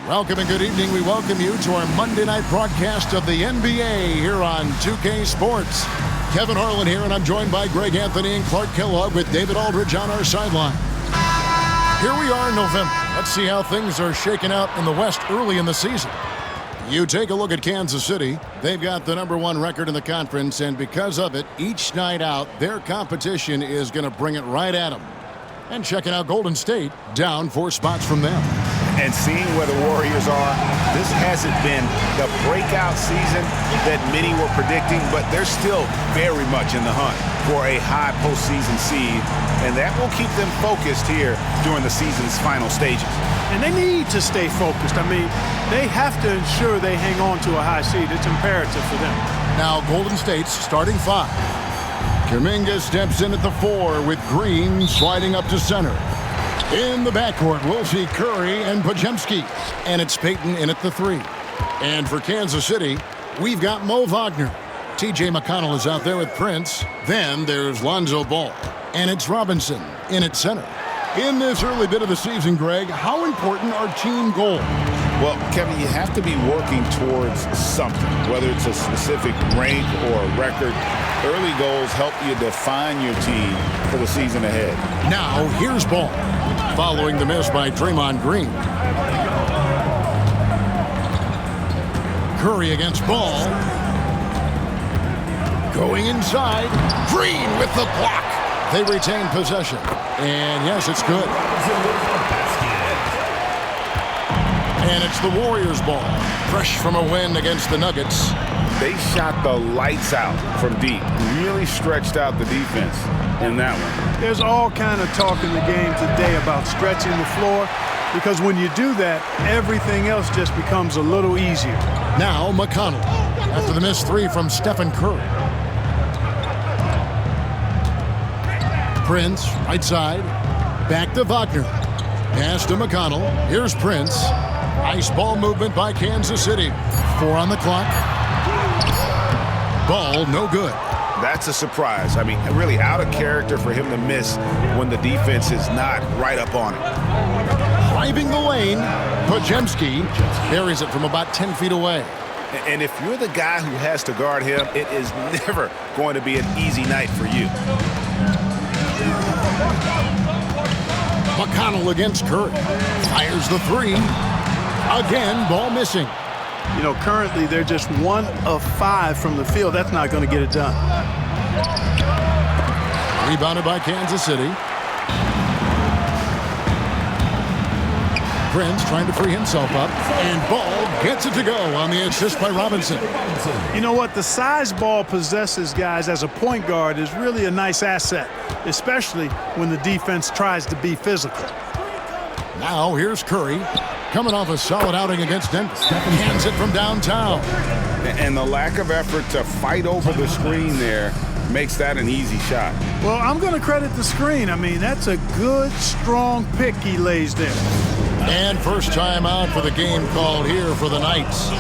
Welcome and good evening. We welcome you to our Monday night broadcast of the NBA here on 2K Sports. Kevin Harlan here, and I'm joined by Greg Anthony and Clark Kellogg with David Aldridge on our sideline. Here we are in November. Let's see how things are shaking out in the West early in the season. You take a look at Kansas City. They've got the #1 record in the conference, and because of it, each night out, their competition is going to bring it right at them. And checking out Golden State, down 4 spots from them. And seeing where the Warriors are, this hasn't been the breakout season that many were predicting, but they're still very much in the hunt for a high postseason seed, and that will keep them focused here during the season's final stages. And they need to stay focused. I mean, they have to ensure they hang on to a high seed. It's imperative for them. Now Golden State's starting 5. Kuminga steps in at the 4 with Green sliding up to center. In the backcourt, we'll see Curry and Podziemski. And it's Payton in at the 3. And for Kansas City, we've got Mo Wagner. T.J. McConnell is out there with Prince. Then there's Lonzo Ball. And it's Robinson in at center. In this early bit of the season, Greg, how important are team goals? Well, Kevin, you have to be working towards something, whether it's a specific rank or a record. Early goals help you define your team for the season ahead. Now, here's Ball, following the miss by Draymond Green. Curry against Ball. Going inside. Green with the block. They retain possession. And yes, it's good. And it's the Warriors' ball. Fresh from a win against the Nuggets. They shot the lights out from deep. Really stretched out the defense in that one. There's all kind of talk in the game today about stretching the floor, because when you do that, everything else just becomes a little easier. Now McConnell after the missed 3 from Stephen Curry. Prince, right side. Back to Wagner. Pass to McConnell. Here's Prince. Nice ball movement by Kansas City. 4 on the clock. Ball no good. That's a surprise. I mean, really out of character for him to miss when the defense is not right up on it. Driving the lane, Podziemski buries it from about 10 feet away. And if you're the guy who has to guard him, it is never going to be an easy night for you. McConnell against Curry. Fires the 3. Again, ball missing. You know, currently they're just 1 of 5 from the field. That's not going to get it done. Rebounded by Kansas City. Prince trying to free himself up. And Ball gets it to go on the assist by Robinson. You know what? The size Ball possesses, guys, as a point guard is really a nice asset, especially when the defense tries to be physical. Now here's Curry. Coming off a solid outing against Denver. Hands it from downtown. And the lack of effort to fight over the screen there makes that an easy shot. Well, I'm going to credit the screen. I mean, that's a good, strong pick he lays there. And first time out for the game called here for the Knights. A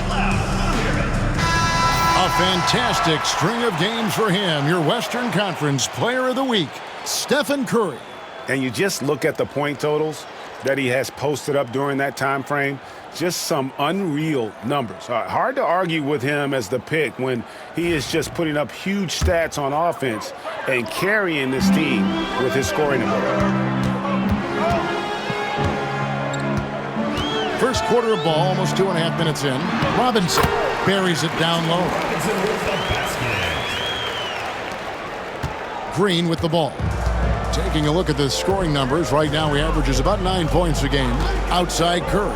fantastic string of games for him. Your Western Conference Player of the Week, Stephen Curry. And you just look at the point totals that he has posted up during that time frame. Just some unreal numbers. Hard to argue with him as the pick when he is just putting up huge stats on offense and carrying this team with his scoring ability. First quarter of ball, almost 2.5 minutes in. Robinson buries it down low. Green with the ball. Taking a look at the scoring numbers, right now he averages about 9 points a game. Outside Curry.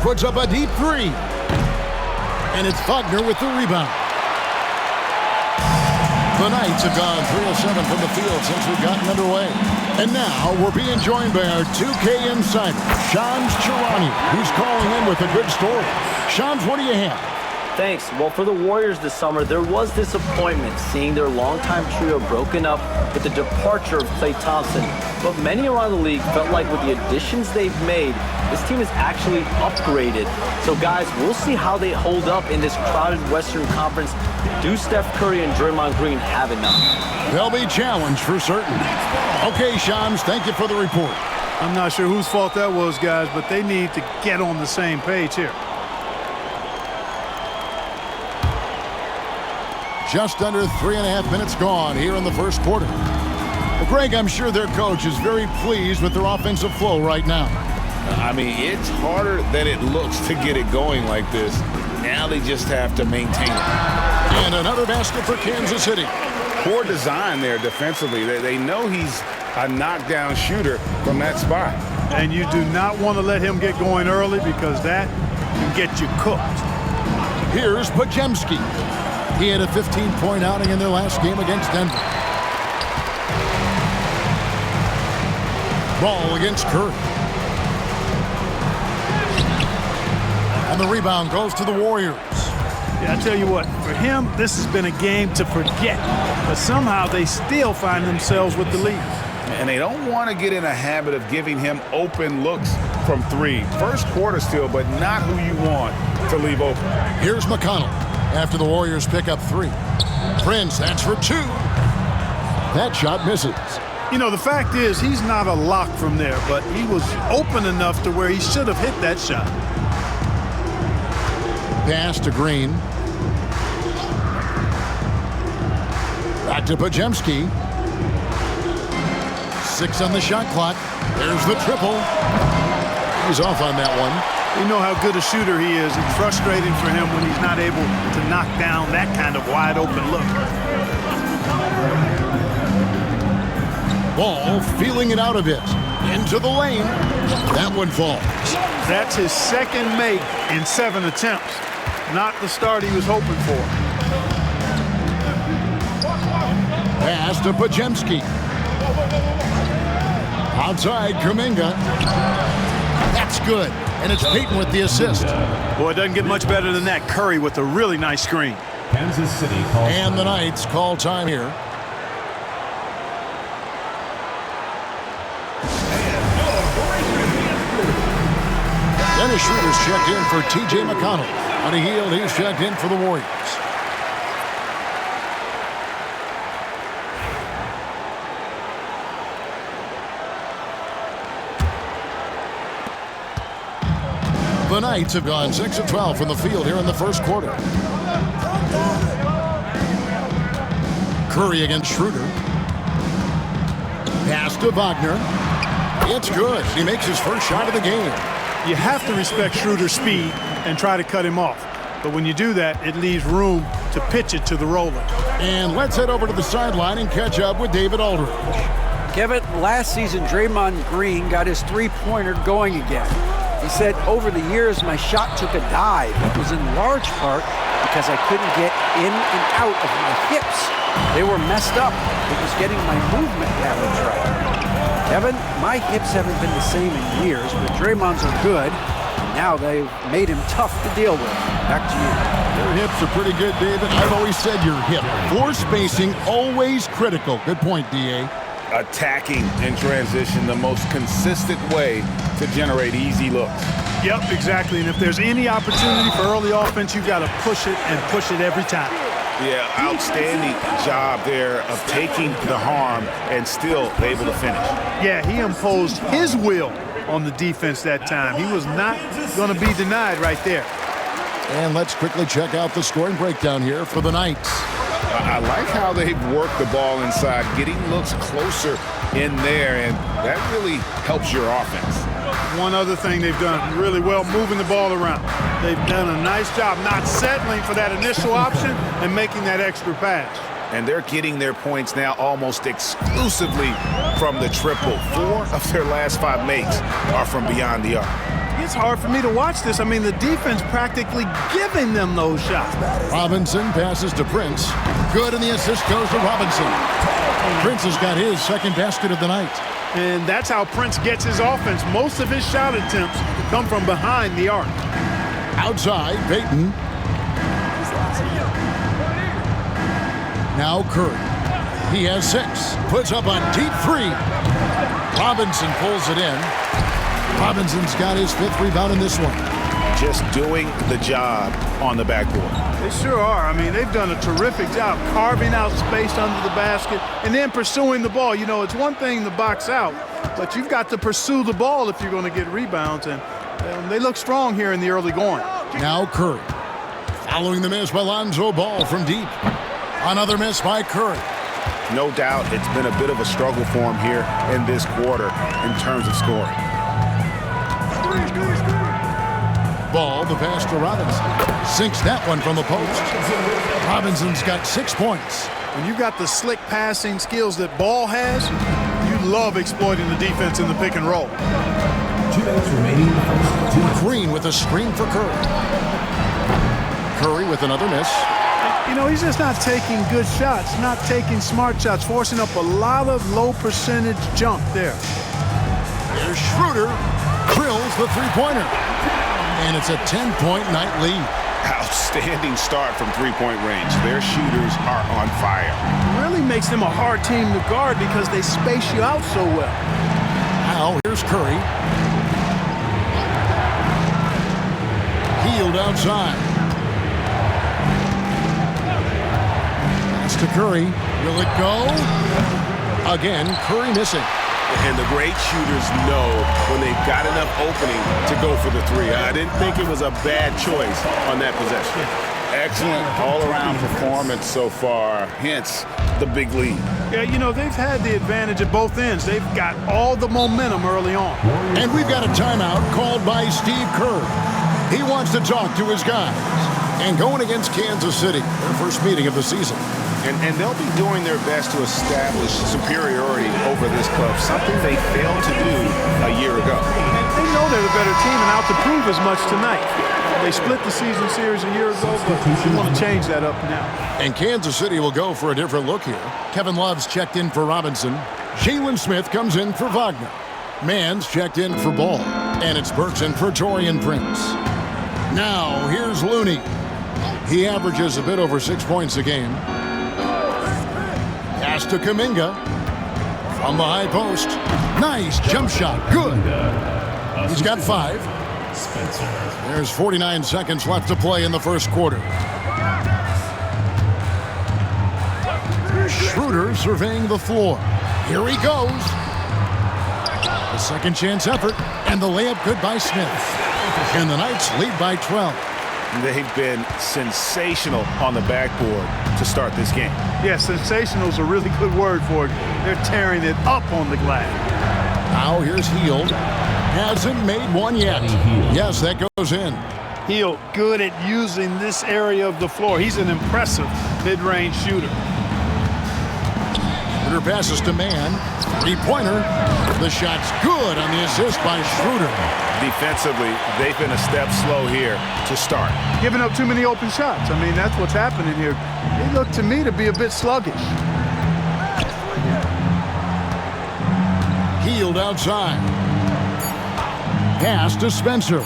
Puts up a deep 3. And it's Wagner with the rebound. The Knights have gone 3 of 7 from the field since we've gotten underway. And now we're being joined by our 2K insider, Shams Charania, who's calling in with a good story. Shams, what do you have? Thanks. Well, for the Warriors this summer, there was disappointment seeing their longtime trio broken up with the departure of Klay Thompson. But many around the league felt like with the additions they've made, this team is actually upgraded. So, guys, we'll see how they hold up in this crowded Western Conference. Do Steph Curry and Draymond Green have enough? They'll be challenged for certain. Okay, Shams, thank you for the report. I'm not sure whose fault that was, guys, but they need to get on the same page here. Just under 3.5 minutes gone here in the first quarter. Well, Greg, I'm sure their coach is very pleased with their offensive flow right now. I mean, it's harder than it looks to get it going like this. Now they just have to maintain it. And another basket for Kansas City. Poor design there defensively. They know he's a knockdown shooter from that spot. And you do not want to let him get going early because that can get you cooked. Here's Podziemski. He had a 15-point outing in their last game against Denver. Ball against Curry. And the rebound goes to the Warriors. Yeah, I tell you what, for him, this has been a game to forget. But somehow they still find themselves with the lead. And they don't want to get in a habit of giving him open looks from three. First quarter still, but not who you want to leave open. Here's McConnell after the Warriors pick up 3. Prince, that's for 2. That shot misses. You know, the fact is he's not a lock from there, but he was open enough to where he should have hit that shot. Pass to Green. Back to Podziemski. 6 on the shot clock. There's the triple. He's off on that one. You know how good a shooter he is. It's frustrating for him when he's not able to knock down that kind of wide open look. Ball feeling it out a bit. Into the lane. That one falls. That's his second make in 7 attempts. Not the start he was hoping for. Pass to Podziemski. Outside, Kuminga. That's good. And it's Payton with the assist. Boy, it doesn't get much better than that. Curry with a really nice screen. Kansas City calls. And the Knights call time here. Dennis Schroeder's checked in for T.J. McConnell. On a heel, he's checked in for the Warriors. The Knights have gone 6 of 12 from the field here in the first quarter. Curry against Schroeder. Pass to Wagner. It's good. He makes his first shot of the game. You have to respect Schroeder's speed and try to cut him off. But when you do that, it leaves room to pitch it to the roller. And let's head over to the sideline and catch up with David Aldridge. Kevin, last season, Draymond Green got his three-pointer going again. He said, over the years, my shot took a dive. It was in large part because I couldn't get in and out of my hips. They were messed up. It was getting my movement patterns right. Kevin, my hips haven't been the same in years, but Draymond's are good. And now they've made him tough to deal with. Back to you. Your hips are pretty good, David. I've always said your hip. Floor spacing, always critical. Good point, D.A. Attacking in transition, the most consistent way to generate easy looks. Yep, exactly. And if there's any opportunity for early offense, you've got to push it and push it every time. Yeah, outstanding job there of taking the harm and still able to finish. Yeah, he imposed his will on the defense that time. He was not going to be denied right there. And let's quickly check out the scoring breakdown here for the Knights. I like how they've worked the ball inside, getting looks closer in there, and that really helps your offense. One other thing they've done really well, moving the ball around. They've done a nice job not settling for that initial option and making that extra pass. And they're getting their points now almost exclusively from the triple. 4 of their last 5 makes are from beyond the arc. It's hard for me to watch this. I mean, the defense practically giving them those shots. Robinson passes to Prince. Good, and the assist goes to Robinson. Prince has got his second basket of the night. And that's how Prince gets his offense. Most of his shot attempts come from behind the arc. Outside, Payton. Now Curry. He has 6. Puts up a deep 3. Robinson pulls it in. Robinson's got his 5th rebound in this one. Just doing the job on the backboard. They sure are. I mean, they've done a terrific job carving out space under the basket and then pursuing the ball. You know, it's one thing to box out, but you've got to pursue the ball if you're going to get rebounds, and they look strong here in the early going. Now Curry. Following the miss by Lonzo Ball from deep. Another miss by Curry. No doubt it's been a bit of a struggle for him here in this quarter in terms of scoring. Ball, the pass to Robinson. Sinks that one from the post. Robinson's got 6 points. When you got the slick passing skills that Ball has, you love exploiting the defense in the pick and roll. 2 minutes remaining. Green with a screen for Curry. Curry with another miss. You know, he's just not taking good shots, not taking smart shots, forcing up a lot of low percentage jump there. There's Schroeder. Drills the three-pointer. And it's a 10-point night lead. Outstanding start from three-point range. Their shooters are on fire. It really makes them a hard team to guard because they space you out so well. Now here's Curry. Healed outside. Pass to Curry. Will it go? Again, Curry missing. And the great shooters know when they've got enough opening to go for the 3. I didn't think it was a bad choice on that possession. Excellent all-around performance so far, hence the big lead. Yeah, you know, they've had the advantage at both ends. They've got all the momentum early on. And we've got a timeout called by Steve Kerr. He wants to talk to his guys. And going against Kansas City, their first meeting of the season. And they'll be doing their best to establish superiority over this club, something they failed to do a year ago. They know they're the better team and out to prove as much tonight. They split the season series a year ago, but they want to change that up now. And Kansas City will go for a different look here. Kevin Love's checked in for Robinson. Jalen Smith comes in for Wagner. Mann's checked in for Ball. And it's Burks in for Taurean Prince. Now, here's Looney. He averages a bit over 6 points a game. Pass to Kuminga. From the high post. Nice jump shot. Good. He's got 5. There's 49 seconds left to play in the first quarter. Schroeder surveying the floor. Here he goes. A second chance effort. And the layup good by Smith. And the Knights lead by 12. They've been sensational on the backboard to start this game. Yeah, sensational is a really good word for it. They're tearing it up on the glass. Now here's Hield. Hasn't made one yet. Yes, that goes in. Hield good at using this area of the floor. He's an impressive mid-range shooter. Schroeder passes to Mann. Three-pointer. The shot's good on the assist by Schroeder. Defensively, they've been a step slow here to start. Giving up too many open shots. I mean, that's what's happening here. They look to me to be a bit sluggish. Hield outside. Pass to Spencer.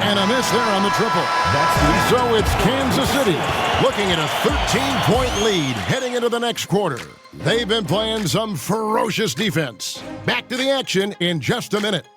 And a miss there on the triple. So it's Kansas City looking at a 13-point lead heading into the next quarter. They've been playing some ferocious defense. Back to the action in just a minute.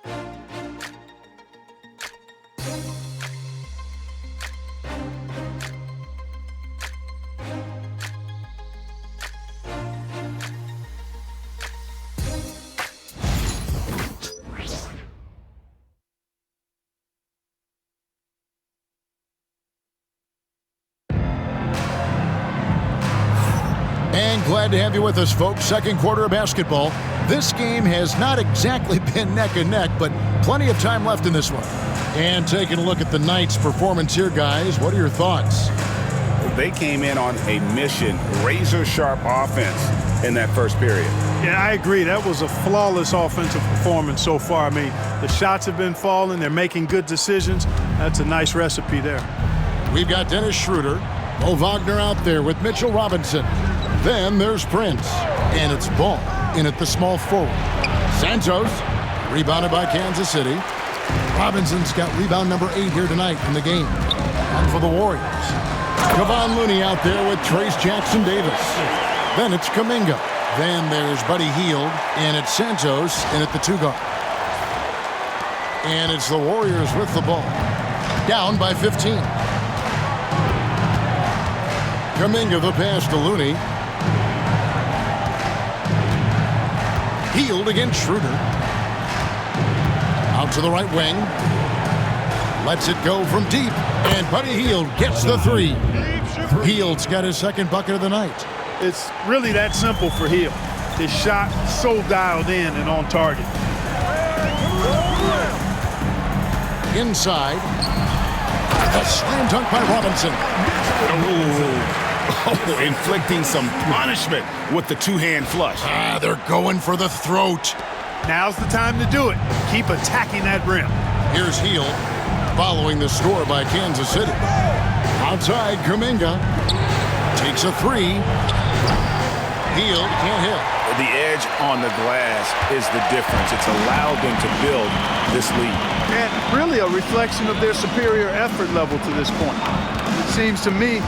And glad to have you with us, folks. Second quarter of basketball. This game has not exactly been neck and neck, but plenty of time left in this one. And taking a look at the Knights' performance here, guys, what are your thoughts? They came in on a mission, razor-sharp offense in that first period. Yeah, I agree. That was a flawless offensive performance so far. I mean, the shots have been falling. They're making good decisions. That's a nice recipe there. We've got Dennis Schroeder. Mo Wagner out there with Mitchell Robinson. Then there's Prince. And it's Ball in at the small forward. Santos, rebounded by Kansas City. Robinson's got rebound number 8 here tonight in the game. And for the Warriors, Kevon Looney out there with Trace Jackson Davis. Then it's Kuminga. Then there's Buddy Hield, and it's Santos in at the 2 guard. And it's the Warriors with the ball. Down by 15. Kuminga the pass to Looney. Hield against Schroeder. Out to the right wing. Lets it go from deep. And Buddy Hield gets the 3. Hield's got his second bucket of the night. It's really that simple for Hield. His shot so dialed in and on target. Inside. A slam dunk by Robinson. Oh, inflicting some punishment with the two-hand flush. They're going for the throat. Now's the time to do it. Keep attacking that rim. Here's Hield following the score by Kansas City. Outside, Kuminga takes a 3. Hield can't hit. The edge on the glass is the difference. It's allowed them to build this lead. And really a reflection of their superior effort level to this point. It seems to me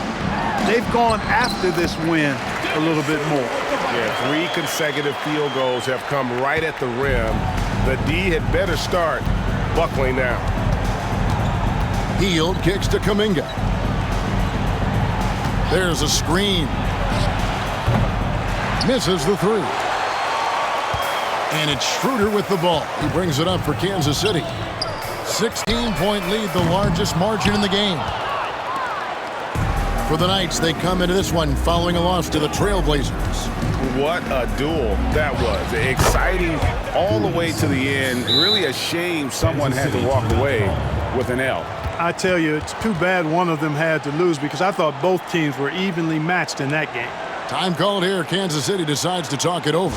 they've gone after this win a little bit more. Yeah, 3 consecutive field goals have come right at the rim. The D had better start buckling down. Hield kicks to Kuminga. There's a screen. Misses the 3. And it's Schroeder with the ball. He brings it up for Kansas City. 16-point lead, the largest margin in the game. For the Knights, they come into this one following a loss to the Trailblazers. What a duel that was. Exciting all the way to the end. Really a shame someone had to walk away with an L. I tell you, it's too bad one of them had to lose because I thought both teams were evenly matched in that game. Time called here. Kansas City decides to talk it over.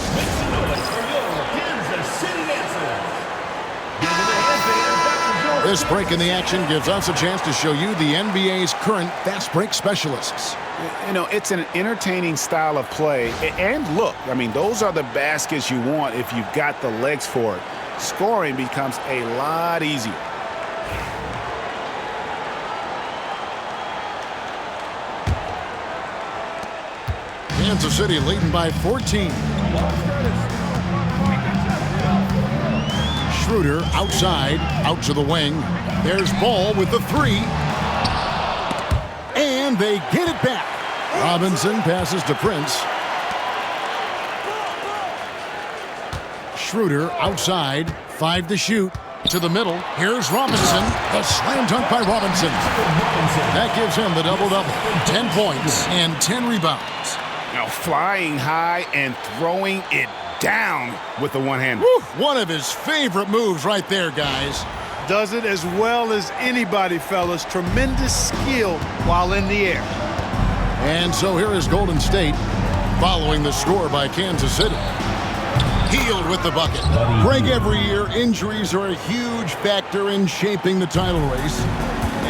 This break in the action gives us a chance to show you the NBA's current fast break specialists. You know, it's an entertaining style of play. And look, I mean, those are the baskets you want if you've got the legs for it. Scoring becomes a lot easier. Kansas City leading by 14. Schroeder outside, out to the wing. There's Ball with the 3. And they get it back. Robinson passes to Prince. Schroeder outside, 5 to shoot. To the middle, here's Robinson. The slam dunk by Robinson. That gives him the double-double. 10 points and 10 rebounds. Now flying high and throwing it down with the one-hander. One of his favorite moves right there, guys. Does it as well as anybody, fellas. Tremendous skill while in the air. And so here is Golden State following the score by Kansas City. Hield with the bucket. Greg, every year, injuries are a huge factor in shaping the title race.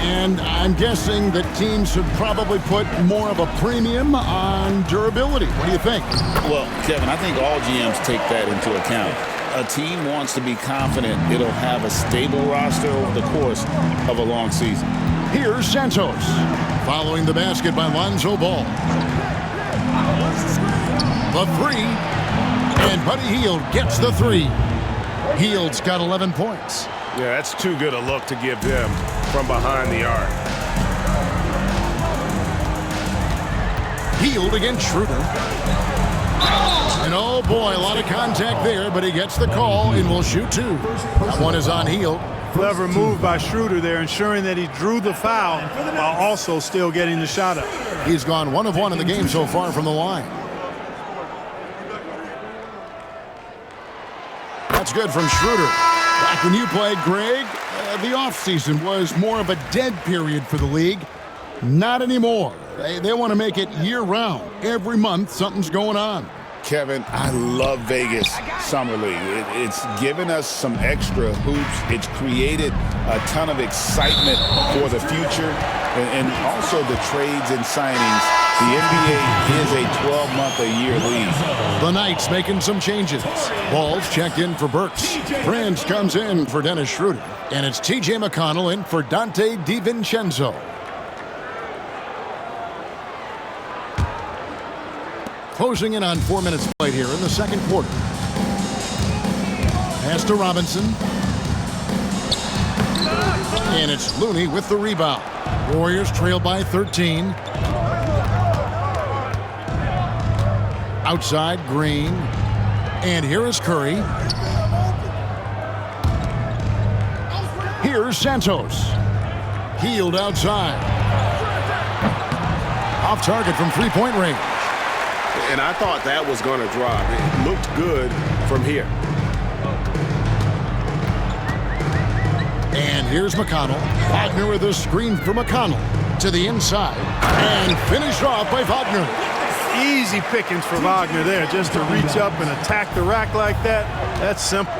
And I'm guessing that teams should probably put more of a premium on durability. What do you think? Well, Kevin, I think all GMs take that into account. A team wants to be confident it'll have a stable roster over the course of a long season. Here's Santos following the basket by Lonzo Ball. The 3. And Buddy Hield gets the 3. Hield's got 11 points. Yeah, that's too good a look to give them from behind the arc. Hield against Schroeder. And oh boy, a lot of contact there, but he gets the call and will shoot 2. That one is on Hield. Clever move by Schroeder there, ensuring that he drew the foul while also still getting the shot up. He's gone 1 of 1 in the game so far from the line. That's good from Schroeder. Back when you played, Greg, the offseason was more of a dead period for the league. Not anymore. They want to make it year-round. Every month, something's going on. Kevin, I love Vegas Summer League. It's given us some extra hoops. It's created a ton of excitement for the future and also the trades and signings. The NBA is a 12-month-a-year league. The Knights making some changes. Ball's checked in for Burks. Prince comes in for Dennis Schroeder. And it's T.J. McConnell in for Dante DiVincenzo. Closing in on 4 minutes played here in the second quarter. Pass to Robinson. And it's Looney with the rebound. Warriors trail by 13. Outside, Green. And here is Curry. Here's Santos. Healed outside. Off target from three-point range. And I thought that was going to drop. It looked good from here. And here's McConnell. Wagner with a screen for McConnell. To the inside. And finished off by Wagner. Easy pickings for Wagner there, just to reach up and attack the rack like that. That's simple.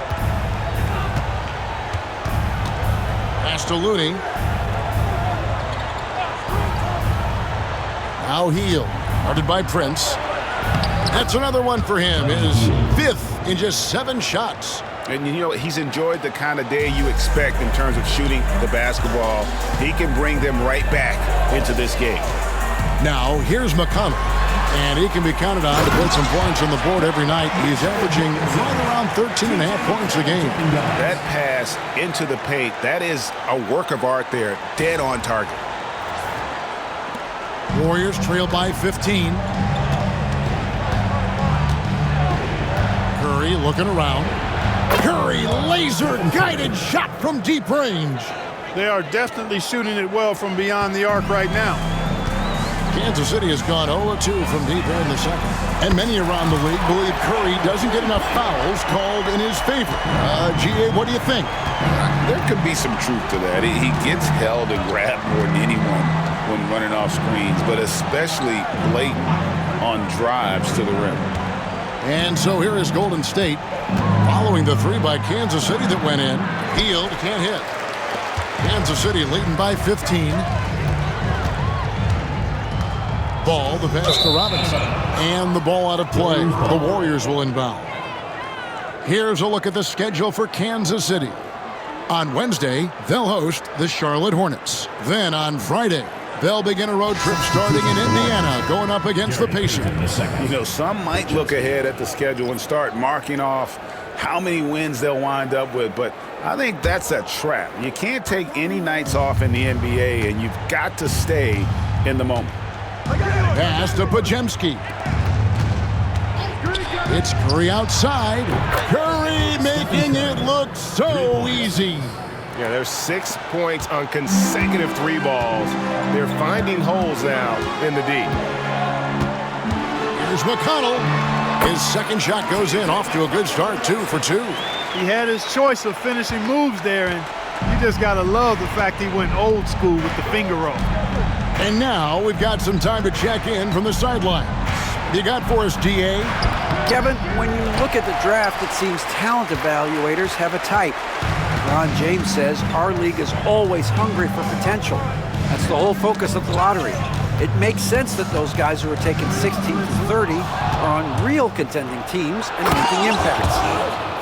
Pass to Looney. Now Hield. Guarded by Prince. That's another one for him. His fifth in just 7 shots. And, you know, he's enjoyed the kind of day you expect in terms of shooting the basketball. He can bring them right back into this game. Now, here's McConnell. And he can be counted on to put some points on the board every night. He's averaging right around 13.5 points a game. That pass into the paint, that is a work of art there. Dead on target. Warriors trail by 15. Curry looking around. Curry, laser-guided shot from deep range. They are definitely shooting it well from beyond the arc right now. Kansas City has gone 0-2 from deep here in the second. And many around the league believe Curry doesn't get enough fouls called in his favor. G.A., what do you think? There could be some truth to that. He gets held and grabbed more than anyone when running off screens, but especially blatant on drives to the rim. And so here is Golden State following the three by Kansas City that went in. Hield can't hit. Kansas City leading by 15. Ball, the pass to Robinson. And the ball out of play. The Warriors will inbound. Here's a look at the schedule for Kansas City. On Wednesday, they'll host the Charlotte Hornets. Then on Friday, they'll begin a road trip starting in Indiana, going up against the Pacers. You know, some might look ahead at the schedule and start marking off how many wins they'll wind up with, but I think that's a trap. You can't take any nights off in the NBA, and you've got to stay in the moment. Pass to Podziemski. It's Curry outside. Curry making it look so easy. Yeah, there's 6 points on consecutive 3 balls. They're finding holes now in the D. Here's McConnell. His second shot goes in, off to a good start, 2 for 2. He had his choice of finishing moves there, and you just got to love the fact he went old school with the finger roll. And now we've got some time to check in from the sidelines. You got for us, D.A.? Kevin, when you look at the draft, it seems talent evaluators have a type. Ron James says our league is always hungry for potential. That's the whole focus of the lottery. It makes sense that those guys who are taken 16 to 30 are on real contending teams and making impacts.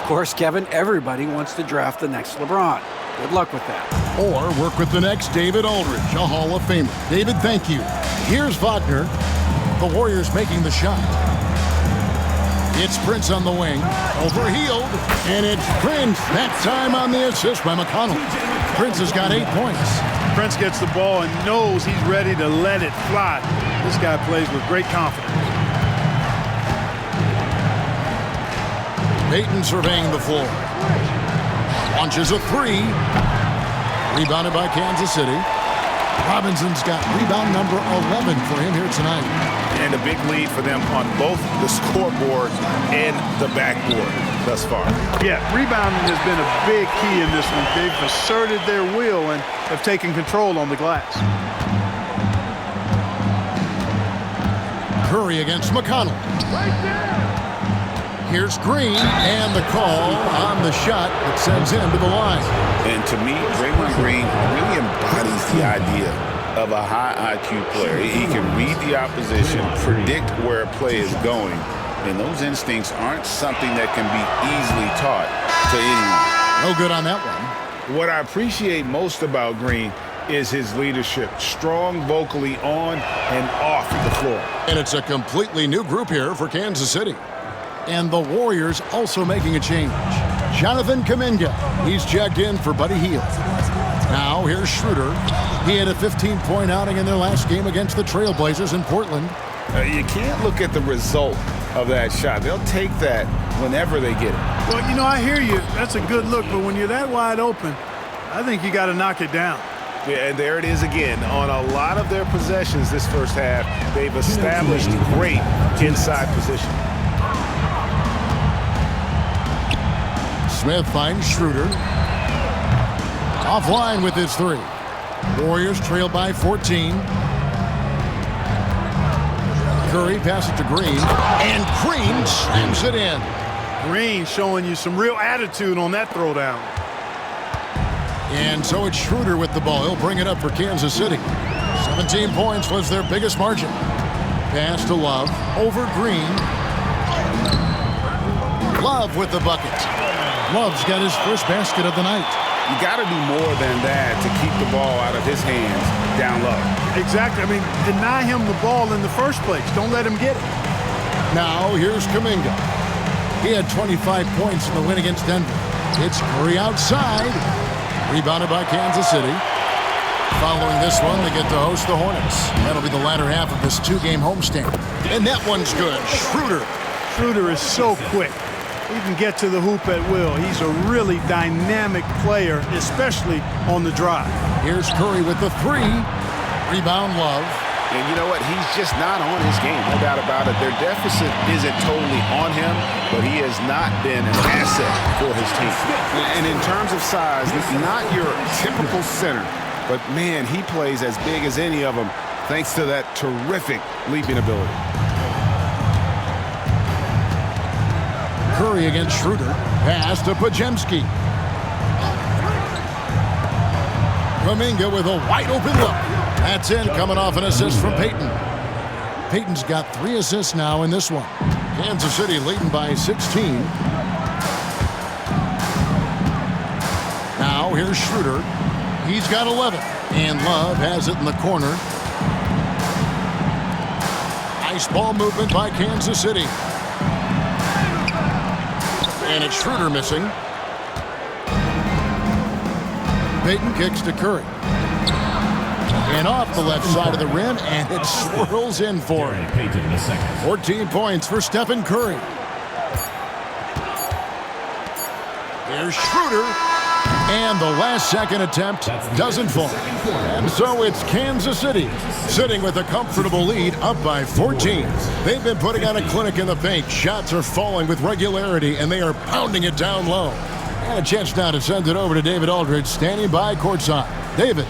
Of course, Kevin, everybody wants to draft the next LeBron. Good luck with that. Or work with the next David Aldridge, a Hall of Famer. David, thank you. Here's Wagner. The Warriors making the shot. It's Prince on the wing. Over Hield. And it's Prince. That time on the assist by McConnell. Prince has got 8 points. Prince gets the ball and knows he's ready to let it fly. This guy plays with great confidence. Payton surveying the floor. Launches a 3. Rebounded by Kansas City. Robinson's got rebound number 11 for him here tonight. And a big lead for them on both the scoreboard and the backboard thus far. Yeah, rebounding has been a big key in this one. They've asserted their will and have taken control on the glass. Curry against McConnell. Here's Green, and the call on the shot that sends him to the line. And to me, Draymond Green really embodies the idea of a high IQ player. He can read the opposition, predict where a play is going, and those instincts aren't something that can be easily taught to anyone. No good on that one. What I appreciate most about Green is his leadership. Strong vocally on and off the floor. And it's a completely new group here for Kansas City. And the Warriors also making a change. Jonathan Kuminga, he's checked in for Buddy Hield. Now here's Schroeder. He had a 15-point outing in their last game against the Trailblazers in Portland. You can't look at the result of that shot. They'll take that whenever they get it. Well, you know, I hear you. That's a good look, but when you're that wide open, I think you got to knock it down. Yeah, and there it is again. On a lot of their possessions this first half, they've established great inside position. Smith finds Schroeder. Offline with his three. Warriors trail by 14. Curry passes to Green, and Green slams it in. Green showing you some real attitude on that throwdown. And so it's Schroeder with the ball. He'll bring it up for Kansas City. 17 points was their biggest margin. Pass to Love, over Green. Love with the bucket. Love's got his first basket of the night. You got to do more than that to keep the ball out of his hands down low. Exactly. I mean, deny him the ball in the first place. Don't let him get it. Now here's Kuminga. He had 25 points in the win against Denver. It's Curry outside. Rebounded by Kansas City. Following this one, they get to host the Hornets. That'll be the latter half of this two-game homestand. And that one's good. Schroeder. Schroeder is so quick. He can get to the hoop at will. He's a really dynamic player, especially on the drive. Here's Curry with the three. Rebound Love. And you know what? He's just not on his game, no doubt about it. Their deficit isn't totally on him, but he has not been an asset for his team. And in terms of size, he's not your typical center, but man, he plays as big as any of them thanks to that terrific leaping ability. Curry against Schroeder. Pass to Podziemski. Kuminga with a wide open look. That's in, coming off an assist from Payton. Payton's got 3 assists now in this one. Kansas City leading by 16. Now here's Schroeder. He's got 11. And Love has it in the corner. Nice ball movement by Kansas City. And it's Schroeder missing. Payton kicks to Curry. And off the left side of the rim, and it swirls in for him. 14 points for Stephen Curry. Here's Schroeder. And the last second attempt doesn't fall. And so it's Kansas City sitting with a comfortable lead up by 14. They've been putting on a clinic in the paint. Shots are falling with regularity, and they are pounding it down low. And a chance now to send it over to David Aldridge, standing by courtside. David.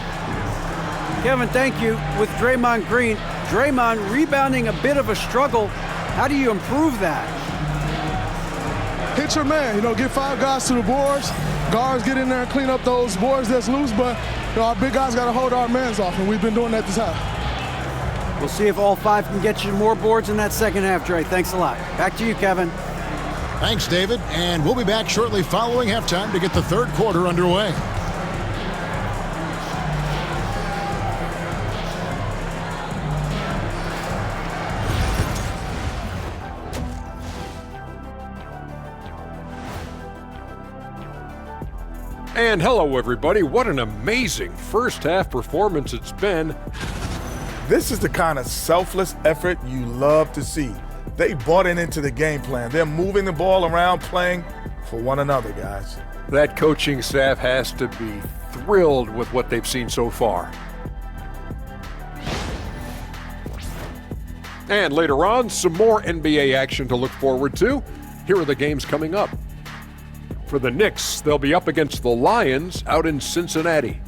Kevin, thank you. With Draymond Green, Draymond rebounding a bit of a struggle. How do you improve that? Hit your man, get 5 guys to the boards. Guards get in there and clean up those boards that's loose, but our big guys got to hold our mans off, and we've been doing that this half. We'll see if all 5 can get you more boards in that second half, Dre. Thanks a lot. Back to you, Kevin. Thanks, David. And we'll be back shortly following halftime to get the third quarter underway. And hello, everybody. What an amazing first half performance it's been. This is the kind of selfless effort you love to see. They bought into the game plan. They're moving the ball around, playing for one another, guys. That coaching staff has to be thrilled with what they've seen so far. And later on, some more NBA action to look forward to. Here are the games coming up. For the Knicks, they'll be up against the Lions out in Cincinnati.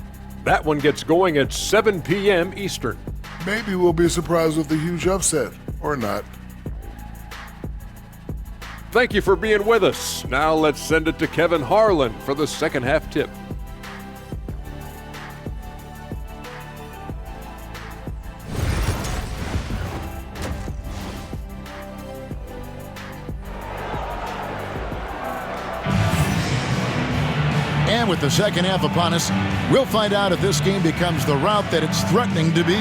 That one gets going at 7 p.m. Eastern. Maybe we'll be surprised with a huge upset, or not. Thank you for being with us. Now let's send it to Kevin Harlan for the second half tip. And with the second half upon us, we'll find out if this game becomes the route that it's threatening to be.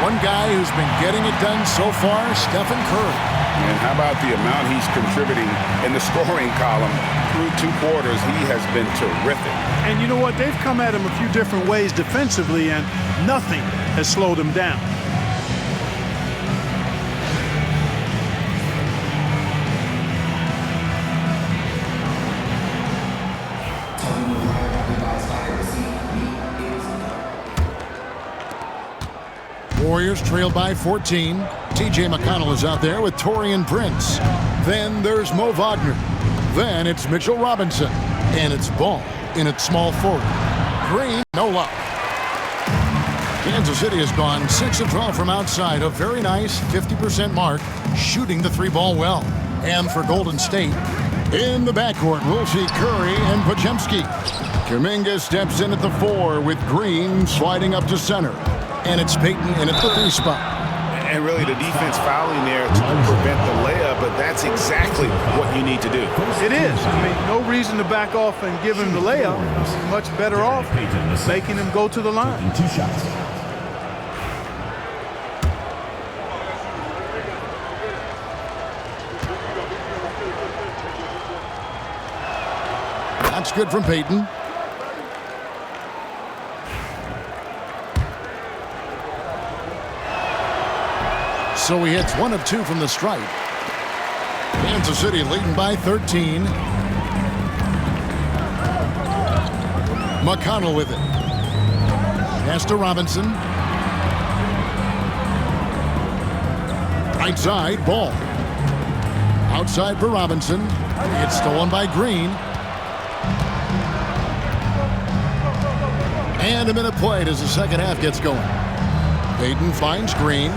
One guy who's been getting it done so far, Stephen Curry. And how about the amount he's contributing in the scoring column through 2 quarters? He has been terrific. And you know what? They've come at him a few different ways defensively, and nothing has slowed him down. Warriors trailed by 14. T.J. McConnell is out there with Taurean Prince. Then there's Mo Wagner. Then it's Mitchell Robinson. And it's Ball in its small forward. Green, no luck. Kansas City has gone 6 of 12 from outside. A very nice 50% mark, shooting the 3-ball well. And for Golden State, in the backcourt, we'll see Curry and Podziemski. Kuminga steps in at the 4 with Green sliding up to center. And it's Payton in at the 3 spot. And really the defense fouling there to prevent the layup, but that's exactly what you need to do. It is. I mean, no reason to back off and give him the layup. He's much better off making him go to the line. 2 shots. That's good from Payton. So he hits 1 of 2 from the stripe. Kansas City leading by 13. McConnell with it. Pass to Robinson. Right side, Ball. Outside for Robinson. It's stolen by Green. And a minute played as the second half gets going. Payton finds Green.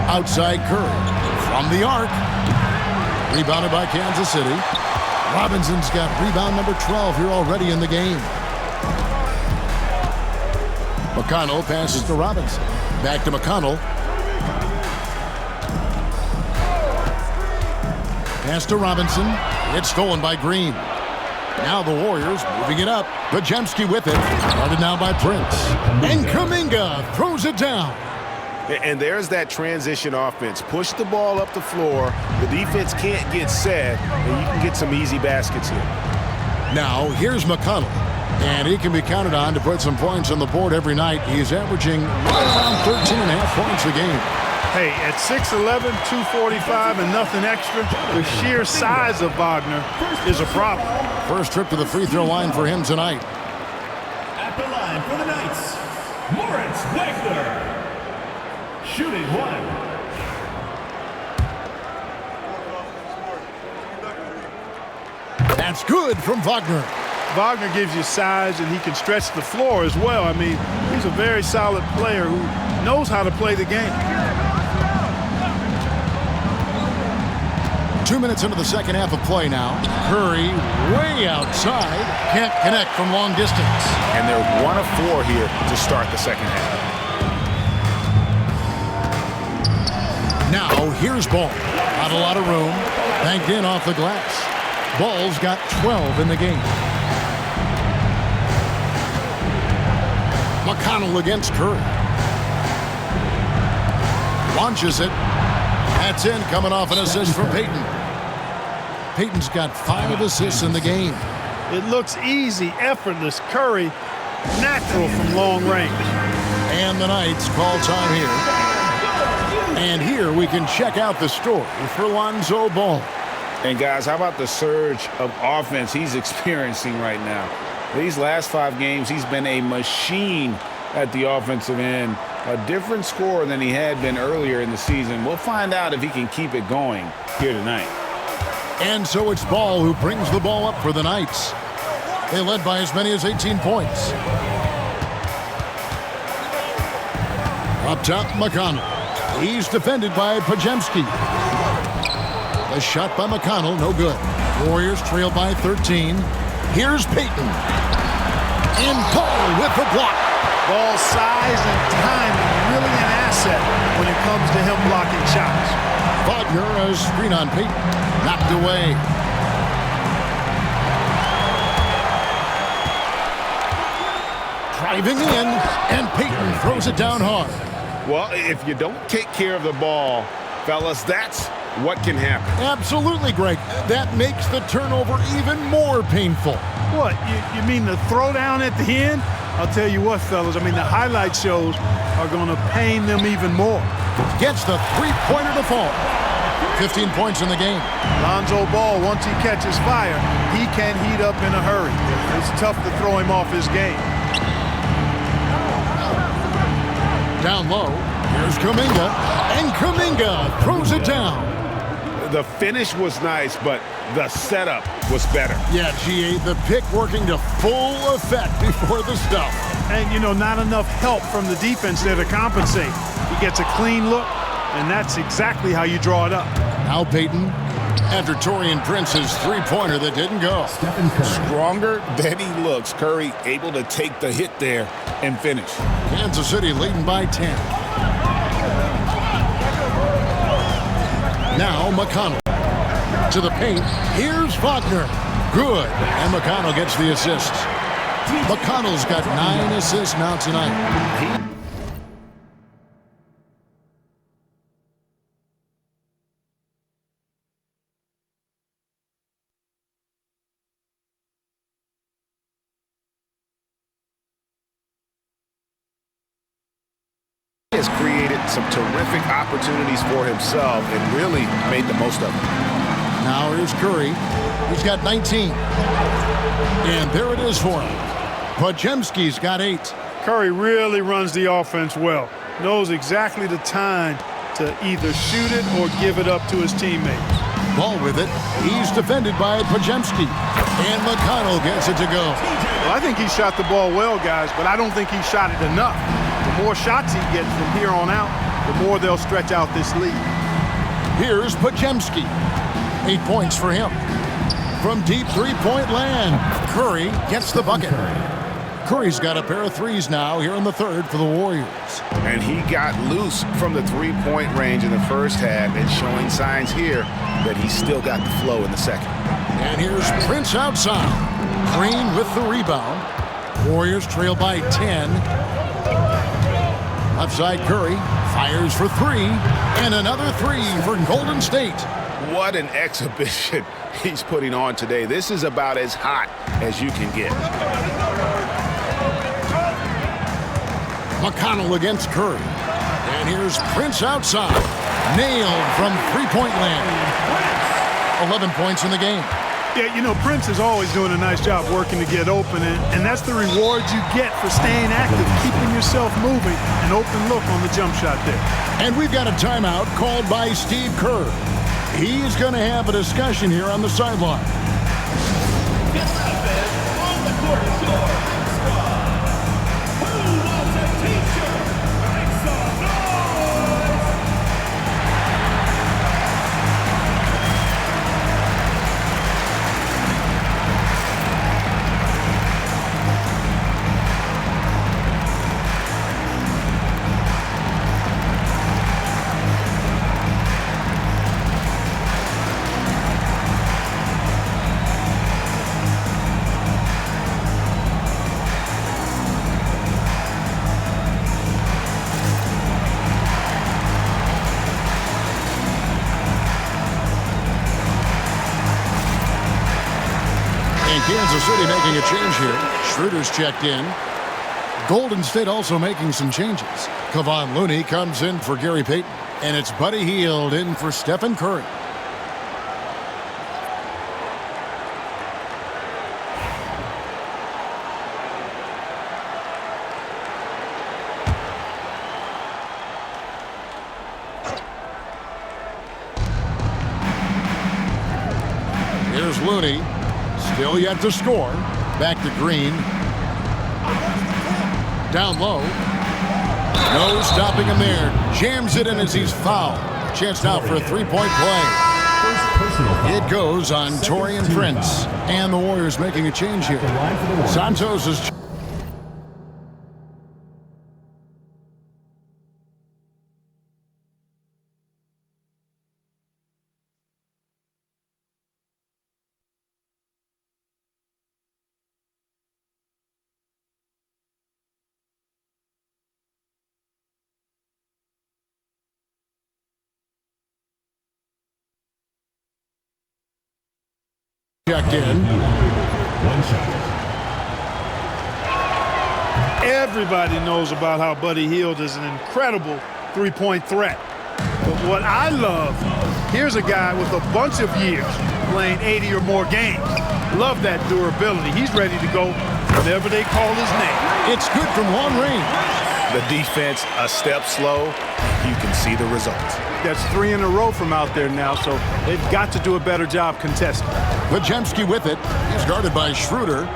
Outside Curry. From the arc. Rebounded by Kansas City. Robinson's got rebound number 12 here already in the game. McConnell passes to Robinson. Back to McConnell. Pass to Robinson. It's stolen by Green. Now the Warriors moving it up. Podziemski with it. Guarded now by Prince. And Kuminga throws it down. And there's that transition offense. Push the ball up the floor. The defense can't get set, and you can get some easy baskets here. Now, here's McConnell. And he can be counted on to put some points on the board every night. He's averaging right around 13.5 points a game. Hey, at 6'11", 245, and nothing extra, the sheer size of Wagner is a problem. First trip to the free throw line for him tonight. At the line for the Knights, Moritz Wagner. Shooting 1. That's good from Wagner. Wagner gives you size, and he can stretch the floor as well. I mean, he's a very solid player who knows how to play the game. 2 minutes into the second half of play now. Curry way outside. Can't connect from long distance. And they're 1 of 4 here to start the second half. Now here's Ball. Not a lot of room. Banked in off the glass. Ball's got 12 in the game. McConnell against Curry. Launches it. That's in, coming off an assist from Payton. Payton's got 5 assists in the game. It looks easy, effortless. Curry, natural from long range. And the Knights call time here. And here we can check out the story for Lonzo Ball. And guys, how about the surge of offense he's experiencing right now? These last 5 games, he's been a machine at the offensive end. A different scorer than he had been earlier in the season. We'll find out if he can keep it going here tonight. And so it's Ball who brings the ball up for the Knights. They led by as many as 18 points. Up top, McConnell. He's defended by Podziemski. A shot by McConnell, no good. Warriors trail by 13. Here's Payton. And Ball with the block. Ball size and timing, really an asset when it comes to him blocking shots. Wagner, a screen on Payton. Knocked away. driving in, and Payton throws it down hard. Well, if you don't take care of the ball, fellas, that's what can happen. Absolutely, Greg. That makes the turnover even more painful. What, you mean the throwdown at the end? I'll tell you what, fellas, I mean, the highlight shows are going to pain them even more. Gets the three-pointer to fall. 15 points in the game. Lonzo Ball, once he catches fire, he can heat up in a hurry. It's tough to throw him off his game. Down low, here's Kuminga, and Kuminga throws it down. The finish was nice, but the setup was better. Yeah, GA, the pick working to full effect before the stuff. And, you know, not enough help from the defense there to compensate. He gets a clean look, and that's exactly how you draw it up. Now Payton, after Taurean Prince's three-pointer that didn't go. Stronger than he looks. Curry able to take the hit there and finish. Kansas City leading by 10. Now McConnell to the paint. Here's Faulkner. Good. And McConnell gets the assist. McConnell's got 9 assists now tonight. He has created some terrific opportunities for himself and really made the most of them. Now here's Curry. He's got 19. And there it is for him. Podziemski's got 8. Curry really runs the offense well. Knows exactly the time to either shoot it or give it up to his teammates. Ball with it. He's defended by Podziemski. And McConnell gets it to go. Well, I think he shot the ball well, guys, but I don't think he shot it enough. The more shots he gets from here on out, the more they'll stretch out this lead. Here's Podziemski. 8 points for him. From deep three-point land, Curry gets the bucket. Curry's got a pair of threes now here in the third for the Warriors. And he got loose from the three-point range in the first half and showing signs here that he's still got the flow in the second. And here's Prince outside. Green with the rebound. Warriors trail by 10. Left side Curry fires for 3. And another 3 for Golden State. What an exhibition he's putting on today. This is about as hot as you can get. McConnell against Curry. And here's Prince outside. Nailed from three-point land. 11 points in the game. Yeah, you know, Prince is always doing a nice job working to get open, and that's the reward you get for staying active, keeping yourself moving, an open look on the jump shot there. And we've got a timeout called by Steve Kerr. He's going to have a discussion here on the sideline. Get up on the court is yours. Who wants a t-shirt? Make some noise! Kansas City making a change here. Schroeder's checked in. Golden State also making some changes. Kevon Looney comes in for Gary Payton. And it's Buddy Hield in for Stephen Curry. Here's Looney. Still yet to score. Back to Green. Down low. No stopping him there. Jams it in as he's fouled. Chance now for a three-point play. It goes on Taurean Prince. And the Warriors making a change here. Santos is... checked in. One shot. Everybody knows about how Buddy Hield is an incredible three-point threat. But what I love, here's a guy with a bunch of years playing 80 or more games. Love that durability. He's ready to go whenever they call his name. It's good from long range. The defense a step slow. You can see the results. That's 3 in a row from out there now, so they've got to do a better job contesting. Podziemski with it. He's guarded by Schroeder.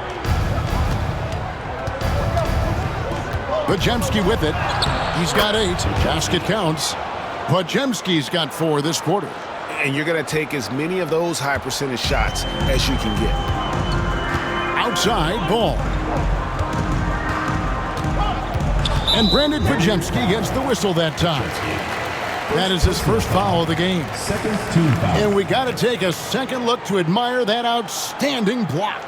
Podziemski with it. He's got 8. Basket counts. Podziemski's got 4 this quarter. And you're going to take as many of those high percentage shots as you can get. Outside ball. And Brandon Podziemski gets the whistle that time. That is his first foul of the game. Second team foul. And we got to take a second look to admire that outstanding block.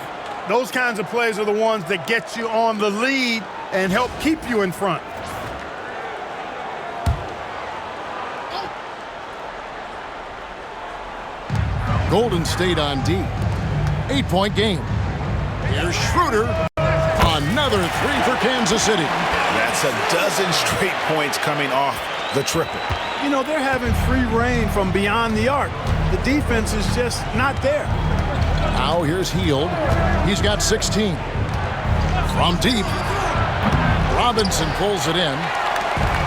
Those kinds of plays are the ones that get you on the lead and help keep you in front. Golden State on D. 8-point game. Here's Schroeder. Another 3 for Kansas City. That's a dozen straight points coming off the triple. You know, they're having free reign from beyond the arc. The defense is just not there. Now here's Hield. He's got 16. From deep. Robinson pulls it in.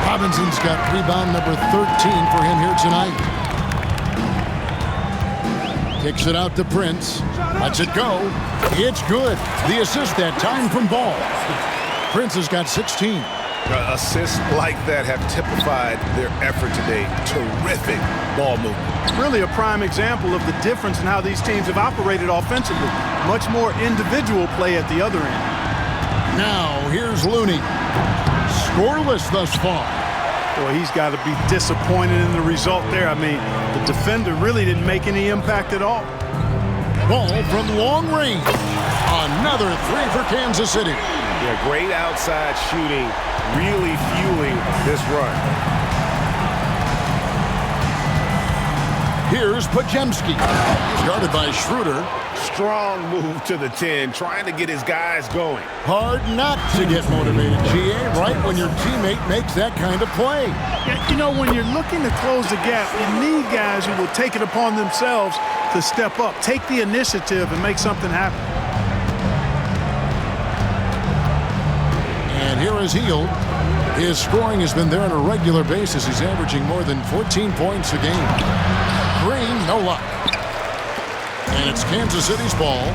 Robinson's got rebound number 13 for him here tonight. Kicks it out to Prince. Lets it go. It's good. The assist that time from Ball. Prince has got 16. Assists like that have typified their effort today. Terrific ball movement. Really a prime example of the difference in how these teams have operated offensively. Much more individual play at the other end. Now here's Looney. Scoreless thus far. Boy, he's got to be disappointed in the result there. I mean, the defender really didn't make any impact at all. Ball from long range. Another 3 for Kansas City. Yeah, great outside shooting, really fueling this run. Here's Podziemski. He's guarded by Schroeder. Strong move to the 10, trying to get his guys going. Hard not to get motivated, GA, right when your teammate makes that kind of play. Yeah, you know, when you're looking to close the gap, you need guys who will take it upon themselves to step up, take the initiative, and make something happen. And here is Hield. His scoring has been there on a regular basis. He's averaging more than 14 points a game. Green, no luck. And it's Kansas City's ball.